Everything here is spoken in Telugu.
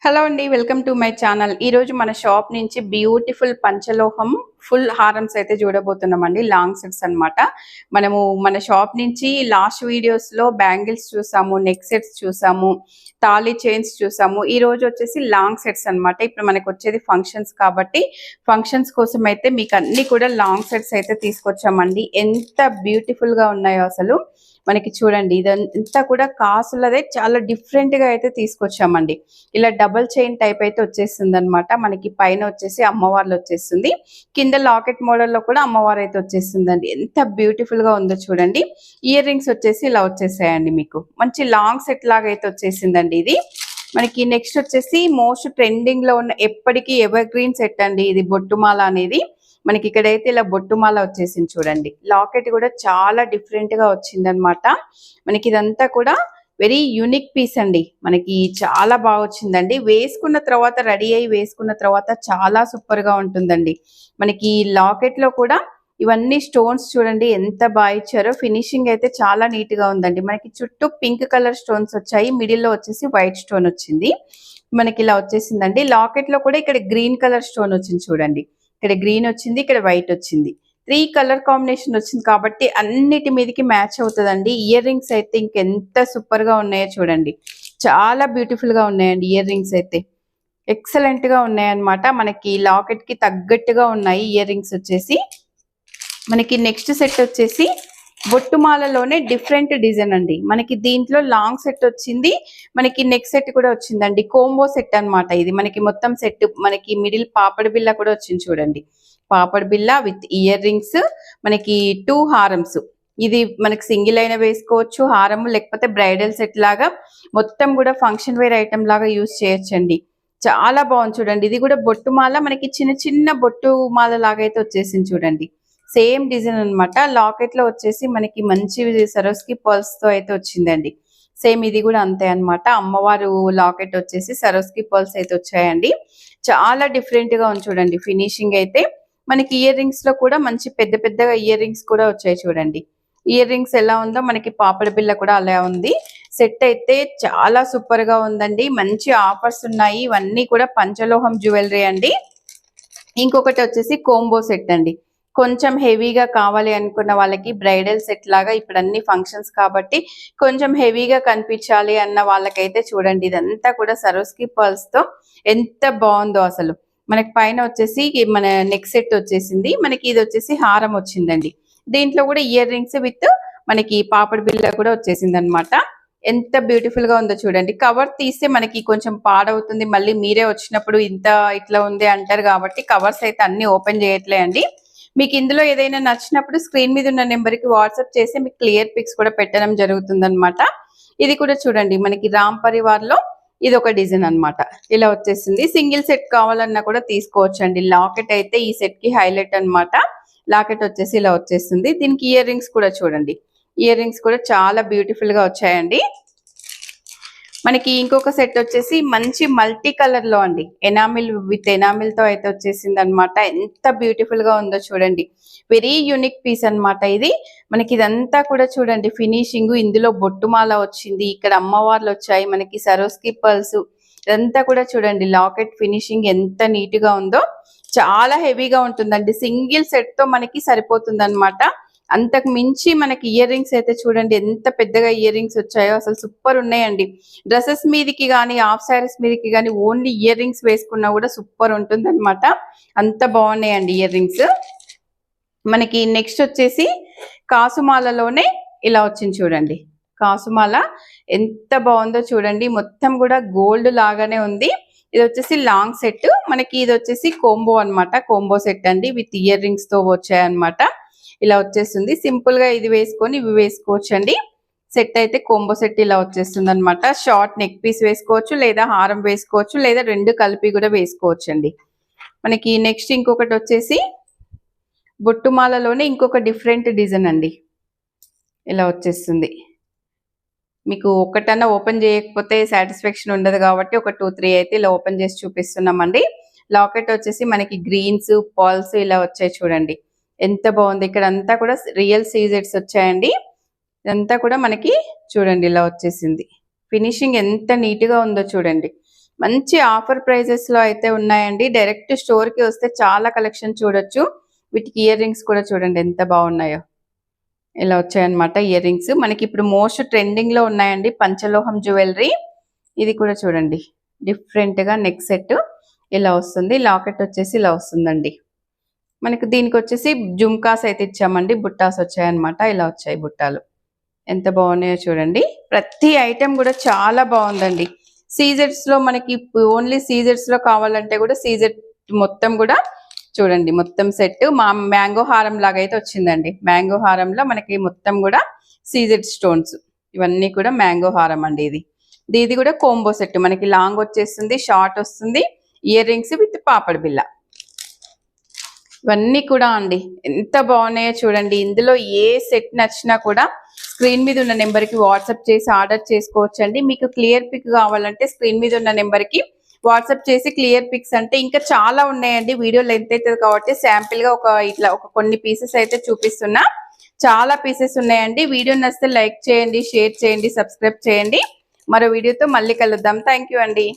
హలో అండి, వెల్కమ్ టు మై ఛానల్. ఈరోజు మన షాప్ నుంచి బ్యూటిఫుల్ పంచలోహం ఫుల్ హారమ్స్ అయితే చూడబోతున్నామండి. లాంగ్ సెట్స్ అన్నమాట. మనము మన షాప్ నుంచి లాస్ట్ వీడియోస్లో బ్యాంగిల్స్ చూసాము, నెక్ సెట్స్ చూసాము, తాళీ చైన్స్ చూసాము. ఈ రోజు వచ్చేసి లాంగ్ సెట్స్ అన్నమాట. ఇప్పుడు మనకు వచ్చేది ఫంక్షన్స్ కాబట్టి ఫంక్షన్స్ కోసం అయితే మీకు అన్ని కూడా లాంగ్ సెట్స్ అయితే తీసుకొచ్చామండి. ఎంత బ్యూటిఫుల్గా ఉన్నాయో అసలు మనకి చూడండి. ఇదంతా కూడా కాసులదే చాలా డిఫరెంట్ గా అయితే తీసుకొచ్చామండి. ఇలా డబుల్ చైన్ టైప్ అయితే వచ్చేస్తుంది అనమాట. మనకి పైన వచ్చేసి అమ్మవార్లు వచ్చేస్తుంది, కింద లాకెట్ మోడల్ లో కూడా అమ్మవారు అయితే వచ్చేస్తుందండి. ఎంత బ్యూటిఫుల్ గా ఉందో చూడండి. ఇయర్ రింగ్స్ వచ్చేసి ఇలా వచ్చేసాయండి. మీకు మంచి లాంగ్ సెట్ లాగా అయితే వచ్చేసిందండి ఇది. మనకి నెక్స్ట్ వచ్చేసి మోస్ట్ ట్రెండింగ్ లో ఉన్న ఎప్పటికీ ఎవర్ గ్రీన్ సెట్ అండి ఇది. బొట్టుమాల అనేది మనకి ఇక్కడైతే ఇలా బొట్టుమాల వచ్చేసింది చూడండి. లాకెట్ కూడా చాలా డిఫరెంట్ గా వచ్చింది అనమాట. మనకి ఇదంతా కూడా వెరీ యూనిక్ పీస్ అండి. మనకి చాలా బాగా వచ్చిందండి. వేసుకున్న తర్వాత రెడీ అయ్యి వేసుకున్న తర్వాత చాలా సూపర్ గా ఉంటుందండి. మనకి లాకెట్ లో కూడా ఇవన్నీ స్టోన్స్ చూడండి ఎంత బాగా ఇచ్చారో. ఫినిషింగ్ అయితే చాలా నీట్ గా ఉందండి. మనకి చుట్టూ పింక్ కలర్ స్టోన్స్ వచ్చాయి, మిడిల్ లో వచ్చేసి వైట్ స్టోన్ వచ్చింది. మనకి ఇలా వచ్చేసిందండి. లాకెట్ లో కూడా ఇక్కడ గ్రీన్ కలర్ స్టోన్ వచ్చింది చూడండి. ఇక్కడ గ్రీన్ వచ్చింది, ఇక్కడ వైట్ వచ్చింది. 3 కలర్ కాంబినేషన్ వచ్చింది కాబట్టి అన్నిటి మీదకి మ్యాచ్ అవుతుందండి. ఇయర్ రింగ్స్ అయితే ఇంకెంత సూపర్ గా ఉన్నాయో చూడండి. చాలా బ్యూటిఫుల్ గా ఉన్నాయండి ఇయర్ రింగ్స్ అయితే. ఎక్సలెంట్ గా ఉన్నాయన్నమాట. మనకి లాకెట్ కి తగ్గట్టుగా ఉన్నాయి ఇయర్ రింగ్స్ వచ్చేసి. మనకి నెక్స్ట్ సెట్ వచ్చేసి బొట్టుమాలలోనే డిఫరెంట్ డిజైన్ అండి. మనకి దీంట్లో లాంగ్ సెట్ వచ్చింది, మనకి నెక్ సెట్ కూడా వచ్చిందండి. కోంబో సెట్ అన్నమాట ఇది. మనకి మొత్తం సెట్ మనకి మిడిల్ పాపడి బిల్ల కూడా వచ్చింది చూడండి. పాపడి బిల్ల విత్ ఇయర్ రింగ్స్, మనకి 2 హారమ్స్. ఇది మనకి సింగిల్ అయినా వేసుకోవచ్చు హారము, లేకపోతే బ్రైడల్ సెట్ లాగా మొత్తం కూడా ఫంక్షన్ వేర్ ఐటమ్ లాగా యూజ్ చేయొచ్చండి. చాలా బాగుంది చూడండి. ఇది కూడా బొట్టుమాల మనకి చిన్న చిన్న బొట్టు మాల లాగా అయితే వచ్చేసింది చూడండి. సేమ్ డిజైన్ అనమాట. లాకెట్ లో వచ్చేసి మనకి మంచి సరోస్కి పర్ల్స్ తో అయితే వచ్చిందండి. సేమ్ ఇది కూడా అంతే అనమాట. అమ్మవారు లాకెట్ వచ్చేసి సరోస్కి పర్ల్స్ అయితే వచ్చాయండి. చాలా డిఫరెంట్ గా ఉంది చూడండి ఫినిషింగ్ అయితే. మనకి ఇయర్ రింగ్స్ లో కూడా మంచి పెద్ద పెద్దగా ఇయర్ రింగ్స్ కూడా వచ్చాయి చూడండి. ఇయర్ రింగ్స్ ఎలా ఉందో మనకి పాపడి బిల్ల కూడా అలా ఉంది. సెట్ అయితే చాలా సూపర్ గా ఉందండి. మంచి ఆఫర్స్ ఉన్నాయి. ఇవన్నీ కూడా పంచలోహం జ్యువెలరీ అండి. ఇంకొకటి వచ్చేసి కోంబో సెట్ అండి. కొంచెం హెవీగా కావాలి అనుకున్న వాళ్ళకి బ్రైడల్ సెట్ లాగా ఇప్పుడు అన్ని ఫంక్షన్స్ కాబట్టి కొంచెం హెవీగా కనిపించాలి అన్న వాళ్ళకైతే చూడండి. ఇదంతా కూడా సరోస్కి పర్ల్స్ తో ఎంత బాగుందో అసలు. మనకి పైన వచ్చేసి మన నెక్ సెట్ వచ్చేసింది, మనకి ఇది వచ్చేసి హారం వచ్చిందండి. దీంట్లో కూడా ఇయర్ రింగ్స్ విత్ మనకి పాపడి బిల్ల కూడా వచ్చేసింది అనమాట. ఎంత బ్యూటిఫుల్ గా ఉందో చూడండి. కవర్ తీస్తే మనకి కొంచెం పాడవుతుంది, మళ్ళీ మీరే వచ్చినప్పుడు ఇంత ఇట్లా ఉంది అంటారు కాబట్టి కవర్స్ అయితే అన్ని ఓపెన్ చేయట్లే అండి. మీకు ఇందులో ఏదైనా నచ్చినప్పుడు స్క్రీన్ మీద ఉన్న నెంబర్కి వాట్సాప్ చేసి మీకు క్లియర్ పిక్స్ కూడా పెట్టడం జరుగుతుంది అనమాట. ఇది కూడా చూడండి మనకి రామ్ పరివార్ లో ఇది ఒక డిజైన్ అనమాట. ఇలా వచ్చేసింది. సింగిల్ సెట్ కావాలన్నా కూడా తీసుకోవచ్చండి. లాకెట్ అయితే ఈ సెట్ కి హైలైట్ అనమాట. లాకెట్ వచ్చేసి ఇలా వచ్చేస్తుంది. దీనికి ఇయర్ రింగ్స్ కూడా చూడండి. ఇయర్ రింగ్స్ కూడా చాలా బ్యూటిఫుల్ గా వచ్చాయండి. మనకి ఇంకొక సెట్ వచ్చేసి మంచి మల్టీ కలర్ లో అండి. ఎనామిల్ విత్ ఎనామిల్ తో అయితే వచ్చేసింది అనమాట. ఎంత బ్యూటిఫుల్ గా ఉందో చూడండి. వెరీ యూనిక్ పీస్ అనమాట ఇది. మనకి ఇదంతా కూడా చూడండి ఫినిషింగ్. ఇందులో బొట్టుమాల వచ్చింది, ఇక్కడ అమ్మవార్లు వచ్చాయి, మనకి సరోస్కి పర్ల్స్. ఇదంతా కూడా చూడండి లాకెట్ ఫినిషింగ్ ఎంత నీట్ గా ఉందో. చాలా హెవీగా ఉంటుందండి. సింగిల్ సెట్ తో మనకి సరిపోతుంది అనమాట. అంతకు మించి మనకి ఇయర్ రింగ్స్ అయితే చూడండి ఎంత పెద్దగా ఇయర్ రింగ్స్ వచ్చాయో. అసలు సూపర్ ఉన్నాయండి. డ్రెస్సెస్ మీదకి కానీ హాఫ్ శారీస్ మీదకి కానీ ఓన్లీ ఇయర్ రింగ్స్ వేసుకున్నా కూడా సూపర్ ఉంటుంది అనమాట. అంత బాగున్నాయండి ఇయర్ రింగ్స్. మనకి నెక్స్ట్ వచ్చేసి కాసుమాలలోనే ఇలా వచ్చింది చూడండి. కాసుమాల ఎంత బాగుందో చూడండి. మొత్తం కూడా గోల్డ్ లాగానే ఉంది. ఇది వచ్చేసి లాంగ్ సెట్. మనకి ఇది వచ్చేసి కోంబో అనమాట. కోంబో సెట్ అండి విత్ ఇయర్ రింగ్స్ తో వచ్చాయన్నమాట. ఇలా వచ్చేస్తుంది. సింపుల్ గా ఇది వేసుకొని ఇవి వేసుకోవచ్చు అండి. సెట్ అయితే కోంబో సెట్ ఇలా వచ్చేస్తుంది అనమాట. షార్ట్ నెక్ పీస్ వేసుకోవచ్చు, లేదా హారం వేసుకోవచ్చు, లేదా రెండు కలిపి కూడా వేసుకోవచ్చు అండి. మనకి నెక్స్ట్ ఇంకొకటి వచ్చేసి బొట్టుమాలలోనే ఇంకొక డిఫరెంట్ డిజైన్ అండి. ఇలా వచ్చేస్తుంది. మీకు ఒక్కటన్నా ఓపెన్ చేయకపోతే సాటిస్ఫాక్షన్ ఉండదు కాబట్టి ఒక 2-3 అయితే ఇలా ఓపెన్ చేసి చూపిస్తున్నామండి. లాకెట్ వచ్చేసి మనకి గ్రీన్స్ పర్ల్స్ ఇలా వచ్చాయి చూడండి. ఎంత బాగుంది. ఇక్కడ అంతా కూడా రియల్ సీజెడ్స్ వచ్చాయండి. ఇదంతా కూడా మనకి చూడండి ఇలా వచ్చేసింది. ఫినిషింగ్ ఎంత నీట్ గా ఉందో చూడండి. మంచి ఆఫర్ ప్రైజెస్ లో అయితే ఉన్నాయండి. డైరెక్ట్ స్టోర్ కి వస్తే చాలా కలెక్షన్ చూడొచ్చు. వీటికి ఇయర్ రింగ్స్ కూడా చూడండి ఎంత బాగున్నాయో. ఇలా వచ్చాయన్నమాట ఇయర్ రింగ్స్. మనకి ఇప్పుడు మోస్ట్ ట్రెండింగ్ లో ఉన్నాయండి పంచలోహం జ్యువెలరీ. ఇది కూడా చూడండి డిఫరెంట్ గా నెక్ సెట్ ఇలా వస్తుంది. లాకెట్ వచ్చేసి ఇలా వస్తుందండి. మనకి దీనికి వచ్చేసి జుమ్కాస్ అయితే ఇచ్చామండి. బుట్టాస్ వచ్చాయన్నమాట. ఇలా వచ్చాయి బుట్టాలు. ఎంత బాగున్నాయో చూడండి. ప్రతి ఐటెం కూడా చాలా బాగుందండి. సీజెట్స్ లో మనకి ఓన్లీ సీజెట్స్ లో కావాలంటే కూడా సీజెట్ మొత్తం కూడా చూడండి మొత్తం సెట్ మ్యాంగో హారం లాగా అయితే వచ్చిందండి. మ్యాంగో హారంలో మనకి మొత్తం కూడా సీజెడ్ స్టోన్స్ ఇవన్నీ కూడా మ్యాంగో హారం అండి. ఇది కూడా కోంబో సెట్ మనకి లాంగ్ వచ్చేస్తుంది, షార్ట్ వస్తుంది, ఇయర్ రింగ్స్ విత్ పాపడ్ బిల్ల. ఇవన్నీ కూడా అండి ఎంత బాగున్నాయో చూడండి. ఇందులో ఏ సెట్ నచ్చినా కూడా స్క్రీన్ మీద ఉన్న నెంబర్కి వాట్సాప్ చేసి ఆర్డర్ చేసుకోవచ్చండి. మీకు క్లియర్ పిక్ కావాలంటే స్క్రీన్ మీద ఉన్న నెంబర్కి వాట్సాప్ చేసి క్లియర్ పిక్స్ అంటే ఇంకా చాలా ఉన్నాయండి. వీడియో లెంత్ అవుతుంది కాబట్టి శాంపిల్ గా ఒక కొన్ని పీసెస్ అయితే చూపిస్తున్నా. చాలా పీసెస్ ఉన్నాయండి. వీడియో నచ్చితే లైక్ చేయండి, షేర్ చేయండి, సబ్స్క్రైబ్ చేయండి. మరో వీడియోతో మళ్ళీ కలుద్దాం. థ్యాంక్ యూ అండి.